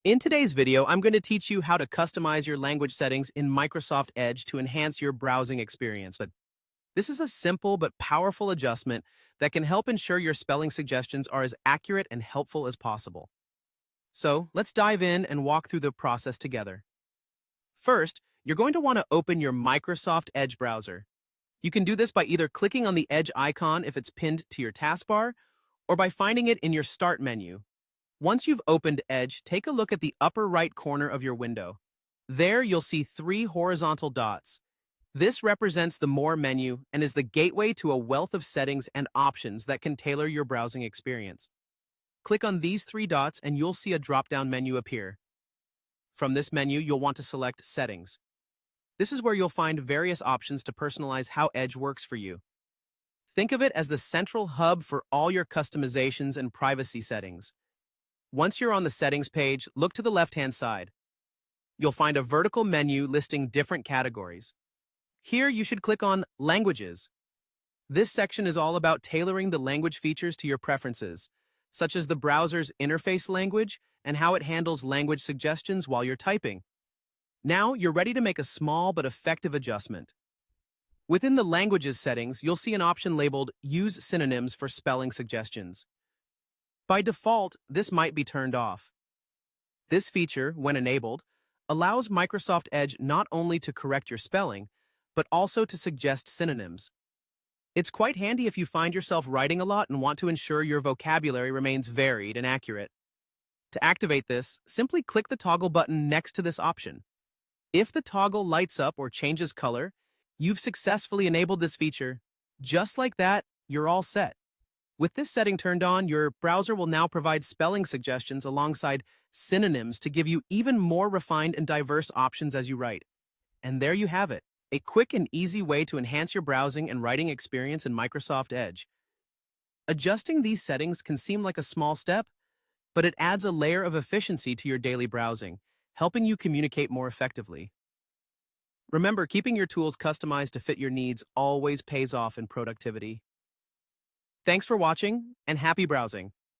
In today's video, I'm going to teach you how to customize your language settings in Microsoft Edge to enhance your browsing experience. But this is a simple but powerful adjustment that can help ensure your spelling suggestions are as accurate and helpful as possible. So let's dive in and walk through the process together. First, you're going to want to open your Microsoft Edge browser. You can do this by either clicking on the Edge icon if it's pinned to your taskbar, or by finding it in your Start menu. Once you've opened Edge, take a look at the upper right corner of your window. There, you'll see three horizontal dots. This represents the More menu and is the gateway to a wealth of settings and options that can tailor your browsing experience. Click on these three dots and you'll see a drop-down menu appear. From this menu, you'll want to select Settings. This is where you'll find various options to personalize how Edge works for you. Think of it as the central hub for all your customizations and privacy settings. Once you're on the settings page, look to the left-hand side. You'll find a vertical menu listing different categories. Here, you should click on Languages. This section is all about tailoring the language features to your preferences, such as the browser's interface language and how it handles language suggestions while you're typing. Now, you're ready to make a small but effective adjustment. Within the Languages settings, you'll see an option labeled Use Synonyms for spelling suggestions. By default, this might be turned off. This feature, when enabled, allows Microsoft Edge not only to correct your spelling, but also to suggest synonyms. It's quite handy if you find yourself writing a lot and want to ensure your vocabulary remains varied and accurate. To activate this, simply click the toggle button next to this option. If the toggle lights up or changes color, you've successfully enabled this feature. Just like that, you're all set. With this setting turned on, your browser will now provide spelling suggestions alongside synonyms to give you even more refined and diverse options as you write. And there you have it, a quick and easy way to enhance your browsing and writing experience in Microsoft Edge. Adjusting these settings can seem like a small step, but it adds a layer of efficiency to your daily browsing, helping you communicate more effectively. Remember, keeping your tools customized to fit your needs always pays off in productivity. Thanks for watching, and happy browsing!